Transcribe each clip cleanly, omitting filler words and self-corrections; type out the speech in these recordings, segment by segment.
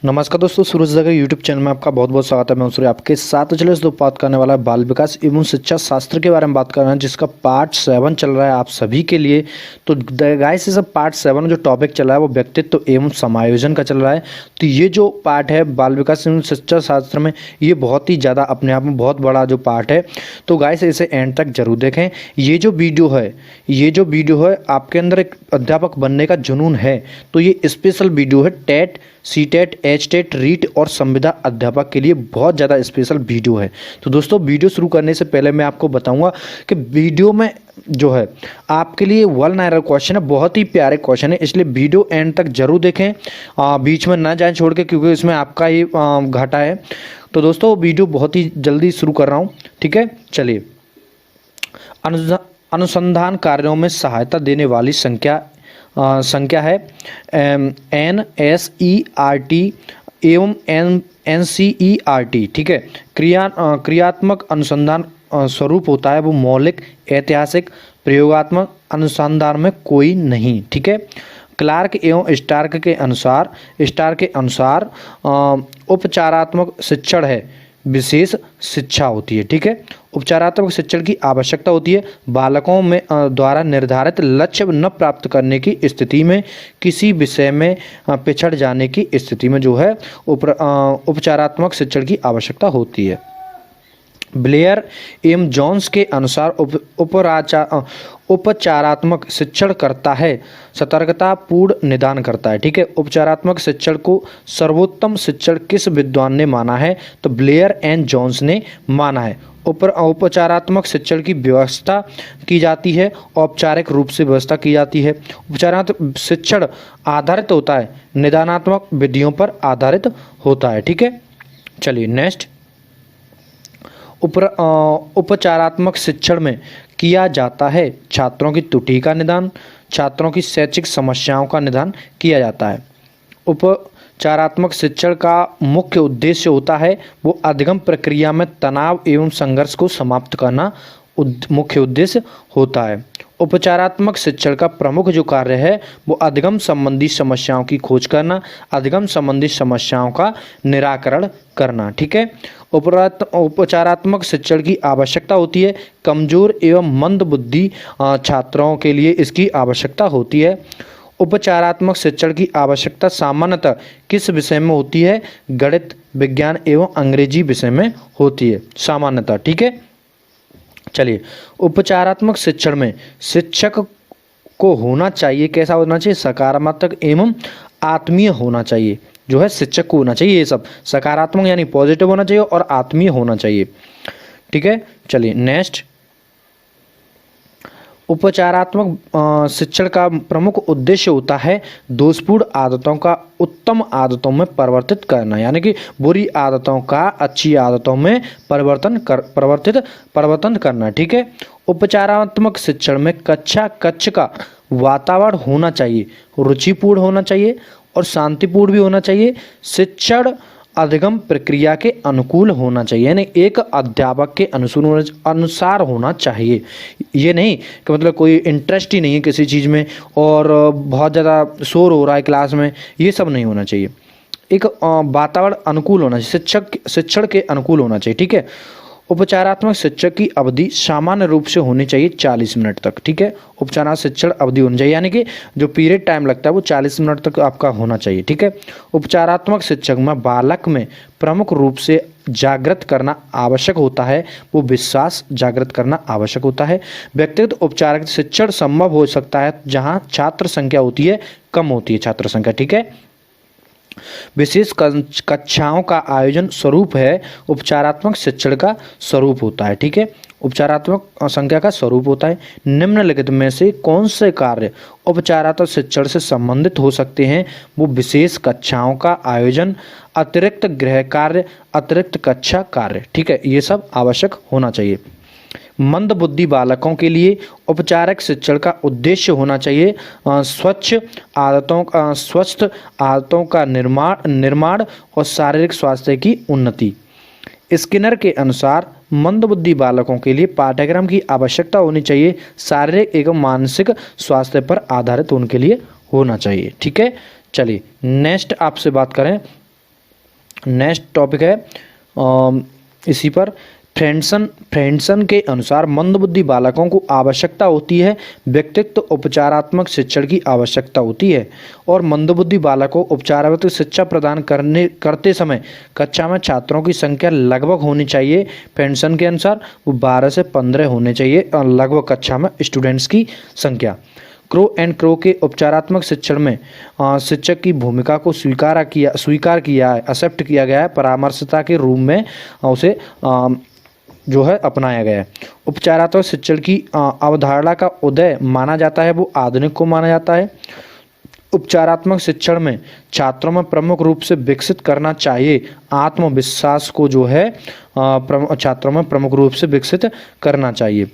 नमस्कार दोस्तों, सूरज जगह यूट्यूब चैनल में आपका बहुत बहुत स्वागत है। मैं सूर्य आपके साथ। तो चलिए दोस्तों, बात करने वाला है बाल विकास एवं शिक्षा शास्त्र के बारे में बात कर रहे हैं, जिसका पार्ट 7 चल रहा है आप सभी के लिए। तो गाइस, ये सब पार्ट 7 जो टॉपिक चल रहा है वो व्यक्तित्व एवं समायोजन का चल रहा है। तो ये जो पार्ट है बाल विकास एवं शिक्षा शास्त्र में, ये बहुत ही ज़्यादा अपने आप में बहुत बड़ा जो पार्ट है। तो गाइस, इसे एंड तक जरूर देखें। ये जो वीडियो है आपके अंदर एक अध्यापक बनने का जुनून है तो ये स्पेशल वीडियो है। TET, C TET, H TET, REET और संविदा अध्यापक के लिए बहुत ज़्यादा स्पेशल वीडियो है। तो दोस्तों, वीडियो शुरू करने से पहले मैं आपको बताऊंगा कि वीडियो में जो है आपके लिए वन नायर क्वेश्चन है, बहुत ही प्यारे क्वेश्चन है, इसलिए वीडियो एंड तक जरूर देखें, बीच में ना जाएं छोड़ के, क्योंकि इसमें आपका ही घाटा है। तो दोस्तों, वीडियो बहुत ही जल्दी शुरू कर रहा हूँ, ठीक है। चलिए, अनुसंधान कार्यों में सहायता देने वाली संख्या है NSERT एवं NCERT, ठीक है। क्रियात्मक अनुसंधान स्वरूप होता है वो मौलिक, ऐतिहासिक, प्रयोगात्मक अनुसंधान में कोई नहीं, ठीक है। क्लार्क एवं स्टार्क के अनुसार उपचारात्मक शिक्षण है, विशेष शिक्षा होती है, ठीक है। उपचारात्मक शिक्षण की आवश्यकता होती है बालकों में द्वारा निर्धारित लक्ष्य न प्राप्त करने की स्थिति में, किसी विषय में पिछड़ जाने की स्थिति में जो है उपचारात्मक शिक्षण की आवश्यकता होती है। ब्लेयर एवं जॉन्स के अनुसार उपचारात्मक शिक्षण करता है सतर्कतापूर्ण निदान करता है, ठीक है। उपचारात्मक शिक्षण को सर्वोत्तम शिक्षण किस विद्वान ने माना है? तो ब्लेयर एंड जॉन्स ने माना है। उपचारात्मक शिक्षण की व्यवस्था की जाती है, औपचारिक रूप से व्यवस्था की जाती है। उपचारात्मक शिक्षण आधारित होता है, निदानात्मक विधियों पर आधारित होता है, ठीक है। चलिए नेक्स्ट, उपचारात्मक शिक्षण में किया जाता है छात्रों की त्रुटि का निदान, छात्रों की शैक्षिक समस्याओं का निदान किया जाता है। उपचारात्मक शिक्षण का मुख्य उद्देश्य होता है वो अधिगम प्रक्रिया में तनाव एवं संघर्ष को समाप्त करना मुख्य उद्देश्य होता है। उपचारात्मक शिक्षण का प्रमुख जो कार्य है वो अधिगम संबंधी समस्याओं की खोज करना, अधिगम संबंधी समस्याओं का निराकरण करना, ठीक है। उपचारात्मक शिक्षण की आवश्यकता होती है कमजोर एवं मंद बुद्धि छात्रों के लिए इसकी आवश्यकता होती है। उपचारात्मक शिक्षण की आवश्यकता सामान्यतः किस विषय में होती है? गणित, विज्ञान एवं अंग्रेजी विषय में होती है सामान्यतः, ठीक है। चलिए, उपचारात्मक शिक्षण में शिक्षक को होना चाहिए, कैसा होना चाहिए? सकारात्मक एवं आत्मीय होना चाहिए, जो है शिक्षक को होना चाहिए। ये सब सकारात्मक यानी पॉजिटिव होना चाहिए और आत्मीय होना चाहिए, ठीक है। चलिए नेक्स्ट, उपचारात्मक शिक्षण का प्रमुख उद्देश्य होता है दोषपूर्ण आदतों का उत्तम आदतों में परिवर्तित करना, यानी कि बुरी आदतों का अच्छी आदतों में परिवर्तन करना, ठीक है। उपचारात्मक शिक्षण में कक्ष का वातावरण होना चाहिए, रुचिपूर्ण होना चाहिए और शांतिपूर्ण भी होना चाहिए। शिक्षण अधिगम प्रक्रिया के अनुकूल होना चाहिए, यानी एक अध्यापक के अनुसार होना चाहिए। ये नहीं कि मतलब कोई इंटरेस्ट ही नहीं है किसी चीज़ में और बहुत ज़्यादा शोर हो रहा है क्लास में, ये सब नहीं होना चाहिए। एक वातावरण अनुकूल होना चाहिए, शिक्षण के अनुकूल होना चाहिए, ठीक है। उपचारात्मक शिक्षण की अवधि सामान्य रूप से होनी चाहिए 40 मिनट तक, ठीक है। उपचारात्मक शिक्षण अवधि होनी चाहिए, यानी कि जो पीरियड टाइम लगता है वो 40 मिनट तक आपका होना चाहिए, ठीक है। उपचारात्मक शिक्षक में बालक में प्रमुख रूप से जागृत करना आवश्यक होता है, वो विश्वास जागृत करना आवश्यक होता है। व्यक्तिगत उपचारिक शिक्षण संभव हो सकता है जहाँ छात्र संख्या होती है कम होती है छात्र संख्या, ठीक है। विशेष कक्षाओं का आयोजन स्वरूप है उपचारात्मक शिक्षण का स्वरूप होता है, ठीक है। उपचारात्मक संख्या का स्वरूप होता है। निम्नलिखित में से कौन से कार्य उपचारात्मक शिक्षण से संबंधित हो सकते हैं? वो विशेष कक्षाओं का आयोजन, अतिरिक्त गृह कार्य, अतिरिक्त कक्षा कार्य, ठीक है। ये सब आवश्यक होना चाहिए। मंद बुद्धि बालकों के लिए औपचारिक शिक्षण का उद्देश्य होना चाहिए स्वस्थ आदतों का निर्माण और शारीरिक स्वास्थ्य की उन्नति। स्किनर के अनुसार मंद बुद्धि बालकों के लिए पाठ्यक्रम की आवश्यकता होनी चाहिए शारीरिक एवं मानसिक स्वास्थ्य पर आधारित उनके लिए होना चाहिए, ठीक है। चलिए नेक्स्ट आपसे बात करें नेक्स्ट टॉपिक है इसी पर फ्रेंडसन के अनुसार मंदबुद्धि बालकों को आवश्यकता होती है व्यक्तित्व उपचारात्मक शिक्षण की आवश्यकता होती है, और मंदबुद्धि बालकों को उपचारात्मक शिक्षा प्रदान करते समय कक्षा में छात्रों की संख्या लगभग होनी चाहिए। फ्रेंडसन के अनुसार वो 12 से 15 होने चाहिए लगभग कक्षा में स्टूडेंट्स की संख्या। क्रो एंड क्रो के उपचारात्मक शिक्षण में शिक्षक की भूमिका को स्वीकार किया है, एक्सेप्ट किया गया है, परामर्शता के रूप में उसे जो है अपनाया गया है। उपचारात्मक शिक्षण की अवधारणा का उदय माना जाता है, वो आधुनिक को माना जाता है। उपचारात्मक शिक्षण में छात्रों में प्रमुख रूप से विकसित करना चाहिए आत्मविश्वास को, जो है छात्रों में प्रमुख रूप से विकसित करना चाहिए।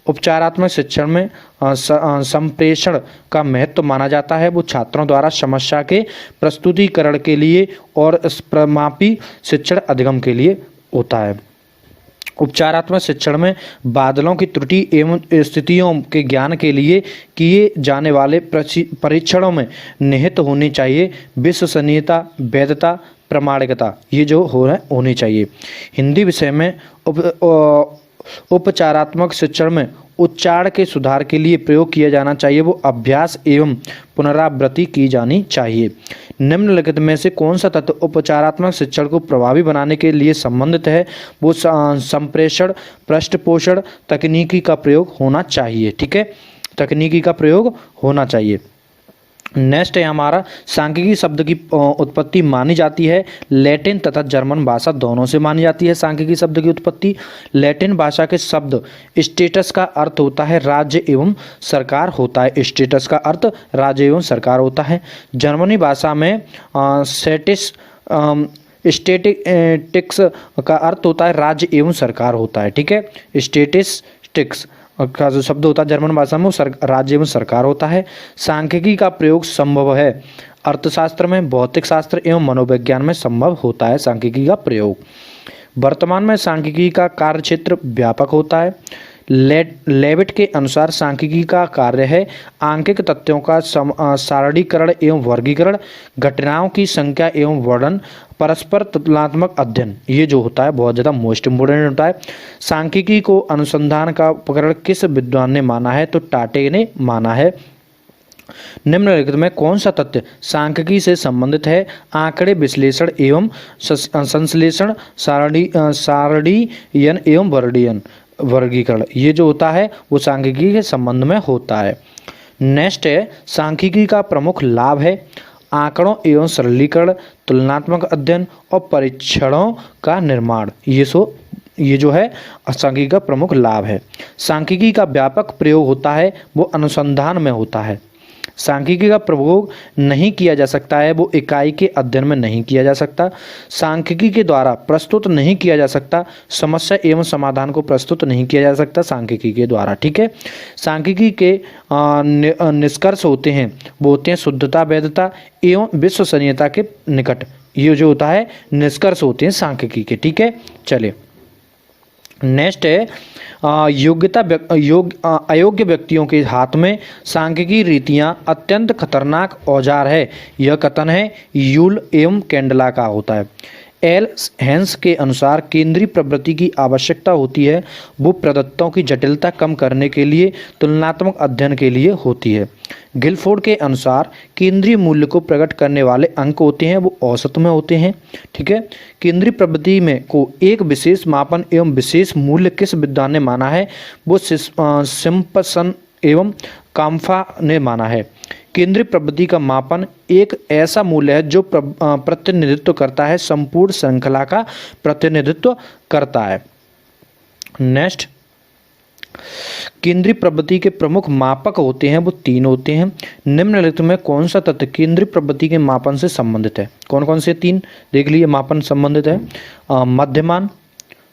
उपचारात्मक शिक्षण में संप्रेषण का महत्व माना जाता है, वो छात्रों द्वारा समस्या के प्रस्तुतिकरण के लिए और प्रमापी शिक्षण अधिगम के लिए होता है। उपचारात्मक शिक्षण में बादलों की त्रुटि एवं स्थितियों के ज्ञान के लिए किए जाने वाले परीक्षणों में निहित होनी चाहिए विश्वसनीयता, वैधता, प्रामाणिकता, ये जो होनी चाहिए। हिंदी विषय में उपचारात्मक शिक्षण में उच्चारण के सुधार के लिए प्रयोग किया जाना चाहिए, वो अभ्यास एवं पुनरावृत्ति की जानी चाहिए। निम्नलिखित में से कौन सा तत्व उपचारात्मक शिक्षण को प्रभावी बनाने के लिए संबंधित है? वो संप्रेषण, पृष्ठपोषण तकनीकी का प्रयोग होना चाहिए। ठीक है, तकनीकी का प्रयोग होना चाहिए। नेक्स्ट है हमारा सांख्यिकी शब्द की उत्पत्ति मानी जाती है लैटिन तथा जर्मन भाषा दोनों से मानी जाती है। सांख्यिकी शब्द की उत्पत्ति लैटिन भाषा के शब्द स्टेटस का अर्थ होता है राज्य एवं सरकार होता है। स्टेटस का अर्थ राज्य एवं सरकार होता है। जर्मनी भाषा में स्टेटिक्स का अर्थ होता है राज्य एवं सरकार होता है। ठीक है, स्टेटिस्टिक्स का जो शब्द होता है जर्मन भाषा में वो राज्य एवं सरकार होता है। सांख्यिकी का प्रयोग संभव है अर्थशास्त्र में, भौतिक शास्त्र एवं मनोविज्ञान में संभव होता है सांख्यिकी का प्रयोग। वर्तमान में सांख्यिकी का कार्यक्षेत्र व्यापक होता है। लेविट के अनुसार सांख्यिकी का कार्य है आंकिक तथ्यों का सारणीकरण एवं वर्गीकरण, घटनाओं की संख्या एवं वर्णन, परस्पर तुलनात्मक अध्ययन, ये जो होता है बहुत ज़्यादा मोस्ट इम्पोर्टेंट होता है। सांख्यिकी को अनुसंधान का उपकरण किस विद्वान ने माना है? तो टाटे ने माना है। निम्नलिखित में कौन सा तथ्य सांख्यिकी से संबंधित है? आंकड़े विश्लेषण एवं संश्लेषण, सारणीयन एवं वर्गीकरण, ये जो होता है वो सांख्यिकी के संबंध में होता है। नेक्स्ट है सांख्यिकी का प्रमुख लाभ है आंकड़ों एवं सरलीकरण, तुलनात्मक अध्ययन और परीक्षणों का निर्माण, ये जो है सांख्यिकी का प्रमुख लाभ है। सांख्यिकी का व्यापक प्रयोग होता है, वो अनुसंधान में होता है। सांख्यिकी का प्रयोग नहीं किया जा सकता है, वो इकाई के अध्ययन में नहीं किया जा सकता। सांख्यिकी के द्वारा प्रस्तुत नहीं किया जा सकता, समस्या एवं समाधान को प्रस्तुत नहीं किया जा सकता सांख्यिकी के द्वारा। ठीक है, सांख्यिकी के निष्कर्ष होते हैं वो होते हैं शुद्धता, वैधता एवं विश्वसनीयता के निकट, ये जो होता है निष्कर्ष होते हैं सांख्यिकी के। ठीक है, चलिए नेक्स्ट है अयोग्य व्यक्तियों के हाथ में सांख्यिकी रीतियां अत्यंत खतरनाक औजार है, यह कथन है यूल एवं कैंडला का होता है। एल हेंस के अनुसार केंद्रीय प्रवृत्ति की आवश्यकता होती है, वो प्रदत्तों की जटिलता कम करने के लिए तुलनात्मक अध्ययन के लिए होती है। गिलफोर्ड के अनुसार केंद्रीय मूल्य को प्रकट करने वाले अंक होते हैं वो औसत में होते हैं। ठीक है, केंद्रीय प्रवृत्ति में को एक विशेष मापन एवं विशेष मूल्य किस विद्वान ने माना है? वो सिम्पसन एवं काम्फा ने माना है। केंद्रीय प्रवृत्ति का मापन एक ऐसा मूल्य है जो प्रतिनिधित्व करता है, संपूर्ण श्रृंखला का प्रतिनिधित्व करता है। नेक्स्ट, केंद्रीय प्रवृत्ति के प्रमुख मापक होते हैं वो 3 होते हैं। निम्नलिखित में कौन सा तथ्य केंद्रीय प्रवृत्ति के मापन से संबंधित है? कौन कौन से 3 देख लीजिए मापन संबंधित है? मध्यमान,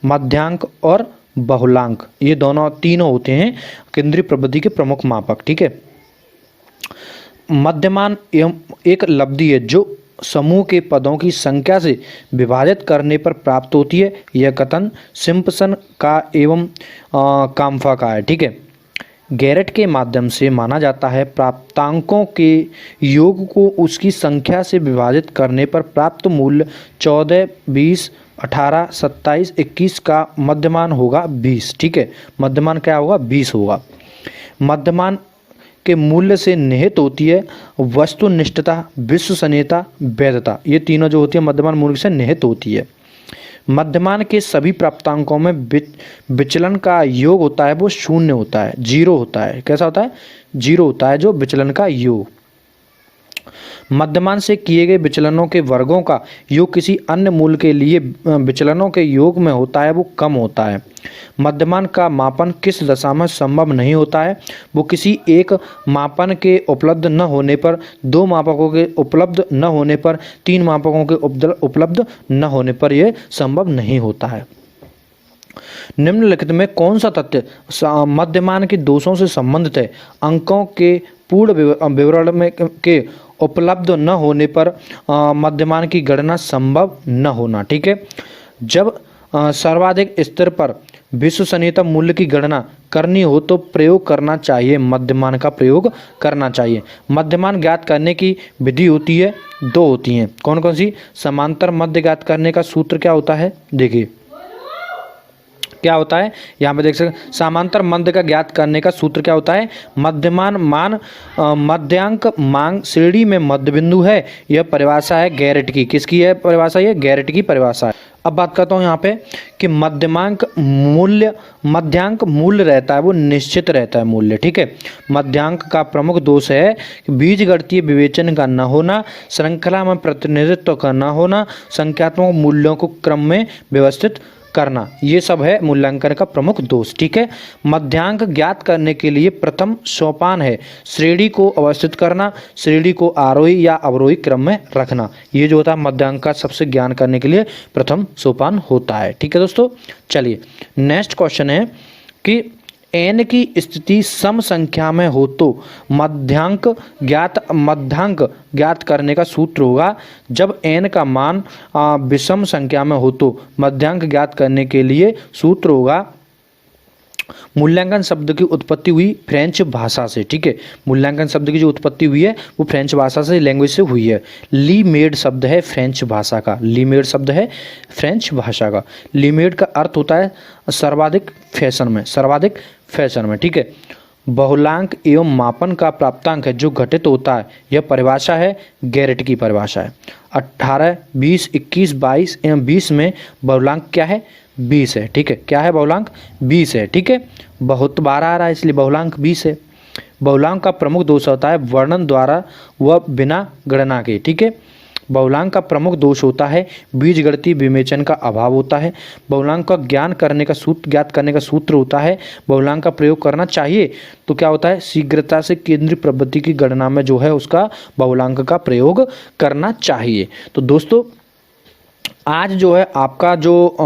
मध्यांक और बहुलांक, ये तीनों होते हैं केंद्रीय प्रवृत्ति के प्रमुख मापक। ठीक है, मध्यमान एवं एक लब्धि है जो समूह के पदों की संख्या से विभाजित करने पर प्राप्त होती है, यह कथन सिम्पसन का एवं काम्फा का है। ठीक है, गैरेट के माध्यम से माना जाता है। प्राप्तांकों के योग को उसकी संख्या से विभाजित करने पर प्राप्त मूल्य 14, 20, 18, 27, 21 का मध्यमान होगा 20। ठीक है, मध्यमान क्या होगा? 20 होगा। मध्यमान के मूल्य से निहित होती है वस्तुनिष्ठता, विश्वसनीयता, वैधता। ये तीनों जो होती है मध्यमान मूल्य से निहित होती है। मध्यमान के सभी प्राप्तांकों में विचलन का योग होता है वो शून्य होता है, 0 होता है। कैसा होता है? 0 होता है जो विचलन का योग। मध्यमान से किए गए विचलनों के वर्गों का योग किसी अन्य मूल्य के लिए विचलनों के योग में होता है वो कम होता है। मध्यमान का मापन किस दशा में संभव नहीं होता है? वो किसी एक मापन के उपलब्ध न होने पर, 2 मापकों के उपलब्ध न होने पर, 3 मापकों के उपलब्ध न होने पर यह संभव नहीं होता है। निम्नलिखित में कौन सा तथ्य मध्यमान के दोषों से संबंधित है? अंकों के पूर्ण विवरण में के उपलब्ध न होने पर मध्यमान की गणना संभव न होना। ठीक है, जब सर्वाधिक स्तर पर विश्वसनीयता मूल्य की गणना करनी हो तो प्रयोग करना चाहिए, मध्यमान का प्रयोग करना चाहिए। मध्यमान ज्ञात करने की विधि होती है, 2 होती हैं। कौन कौन सी? समांतर मध्य ज्ञात करने का सूत्र क्या होता है? देखिए क्या होता है, यहाँ पे देख सकते। समांतर मध्य का ज्ञात करने का सूत्र क्या होता है? मध्यमान मान मध्यांक मान श्रेणी में मध्य बिंदु है। यह परिभाषा है गैरेट की। किसकी है परिभाषा? ये गैरेट की परिभाषा है। अब बात करता हूँ यहाँ पे कि मध्यमांक मूल्य, मध्यांक मूल्य रहता है वो निश्चित रहता है मूल्य। ठीक है, मध्यांक का प्रमुख दोष है कि बीजगणितीय विवेचन का न होना, श्रृंखला में प्रतिनिधित्व का न होना, संख्यात्मक मूल्यों को क्रम में व्यवस्थित करना। ये सब है मूल्यांकन का प्रमुख दोष। ठीक है, मध्यांक ज्ञात करने के लिए प्रथम सोपान है श्रेणी को अवस्थित करना, श्रेणी को आरोही या अवरोही क्रम में रखना। ये जो होता है मध्यांक का सबसे ज्ञान करने के लिए प्रथम सोपान होता है। ठीक है दोस्तों, चलिए नेक्स्ट क्वेश्चन है कि n की स्थिति सम संख्या में हो तो मध्यांक ज्ञात करने का सूत्र होगा। जब n का मान विषम संख्या में हो तो मध्यांक ज्ञात करने के लिए सूत्र होगा। मूल्यांकन शब्द की उत्पत्ति हुई फ्रेंच भाषा से। ठीक है, मूल्यांकन शब्द की जो उत्पत्ति हुई है वो फ्रेंच भाषा से, लैंग्वेज से हुई है। ली मेड शब्द है फ्रेंच भाषा का, ली मेड शब्द है फ्रेंच भाषा का। ली मेड का अर्थ होता है सर्वाधिक फैशन में, सर्वाधिक फैशन में। ठीक है, बहुलांक एवं मापन का प्राप्तांक है जो घटित होता है। यह परिभाषा है गैरेट की परिभाषा है। 18, 20, 21, 22 एवं 20 में बहुलांक क्या है? 20 है। ठीक है, क्या है? बहुलांक 20 है। ठीक है, बहुत बार आ रहा है इसलिए बहुलांक 20 है। बहुलांक का प्रमुख दोष होता है वर्णन द्वारा व बिना गणना के। ठीक है, बहुलांक का प्रमुख दोष होता है बीजगणितीय विवेचन का अभाव होता है। बहुलांक का ज्ञात करने का सूत्र होता है बहुलांक का प्रयोग करना चाहिए तो क्या होता है? शीघ्रता से केंद्रीय प्रवृत्ति की गणना में जो है उसका बहुलांक का प्रयोग करना चाहिए। तो दोस्तों आज जो है आपका जो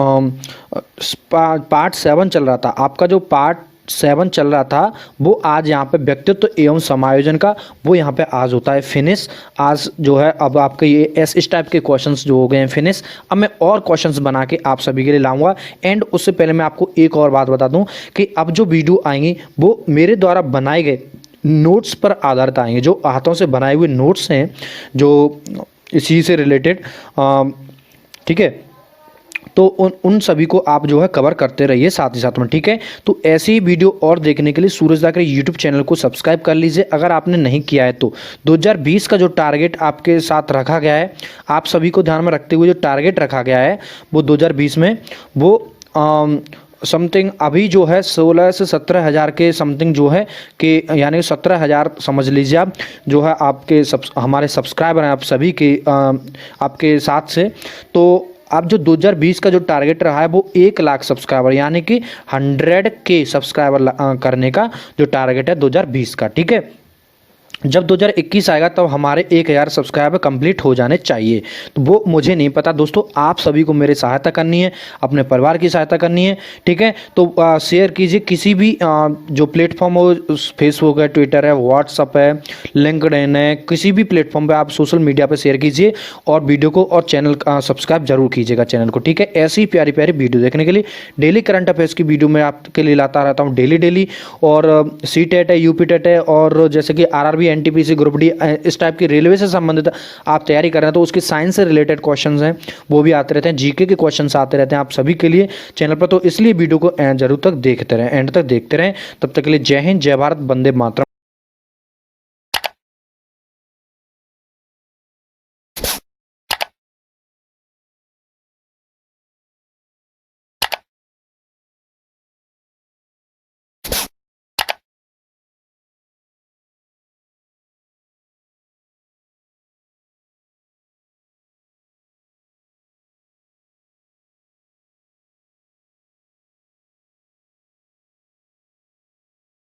पार्ट 7 चल रहा था, आपका जो पार्ट 7 चल रहा था वो आज यहाँ पे व्यक्तित्व एवं समायोजन का वो यहाँ पे आज होता है फिनिश। आज जो है अब आपके ये इस टाइप के क्वेश्चंस जो हो गए हैं फिनिश। अब मैं और क्वेश्चंस बना के आप सभी के लिए लाऊंगा। एंड उससे पहले मैं आपको एक और बात बता दूं कि अब जो वीडियो आएंगी वो मेरे द्वारा बनाए गए नोट्स पर आधारित आएंगे। जो हाथों से बनाए हुए नोट्स हैं जो इसी से रिलेटेड, ठीक है, तो उन सभी को आप जो है कवर करते रहिए साथ ही साथ में। ठीक है, तो ऐसी ही वीडियो और देखने के लिए सूरज दा के यूट्यूब चैनल को सब्सक्राइब कर लीजिए अगर आपने नहीं किया है तो। 2020 का जो टारगेट आपके साथ रखा गया है, आप सभी को ध्यान में रखते हुए जो टारगेट रखा गया है वो 2020 में वो समथिंग अभी जो है 16 से 17 हज़ार के समथिंग जो है कि यानी 17 हज़ार समझ लीजिए आप जो है आपके हमारे सब्सक्राइबर हैं आप सभी के आपके साथ से। तो अब जो 2020 का जो टारगेट रहा है वो 1 लाख सब्सक्राइबर यानी कि 100K सब्सक्राइबर करने का जो टारगेट है 2020 का। ठीक है, जब 2021 आएगा तब हमारे 1000 सब्सक्राइबर कंप्लीट हो जाने चाहिए। तो वो मुझे नहीं पता दोस्तों, आप सभी को मेरी सहायता करनी है, अपने परिवार की सहायता करनी है, ठीक है। तो शेयर कीजिए किसी भी जो प्लेटफॉर्म हो, फेसबुक है, ट्विटर है, व्हाट्सअप है, लिंक्डइन है, किसी भी प्लेटफॉर्म पे आप सोशल मीडिया पे शेयर कीजिए और वीडियो को और चैनल सब्सक्राइब जरूर कीजिएगा चैनल को, ठीक है। ऐसी ही प्यारी प्यारी वीडियो देखने के लिए डेली करंट अफेयर्स की वीडियो मैं आपके लिए लाता रहता हूँ डेली। और सी टेट है, यूपी टेट है, और जैसे कि आरआरबी, एनटीपीसी, ग्रुप डी, इस टाइप की रेलवे से संबंधित आप तैयारी कर रहे हैं तो उसके साइंस से रिलेटेड क्वेश्चंस हैं वो भी आते रहते हैं, जीके के क्वेश्चंस आते रहते हैं आप सभी के लिए चैनल पर। तो इसलिए वीडियो को जरूर तक देखते रहें, एंड तक देखते रहें। तब तक के लिए जय हिंद, जय भारत, वंदे मातरम।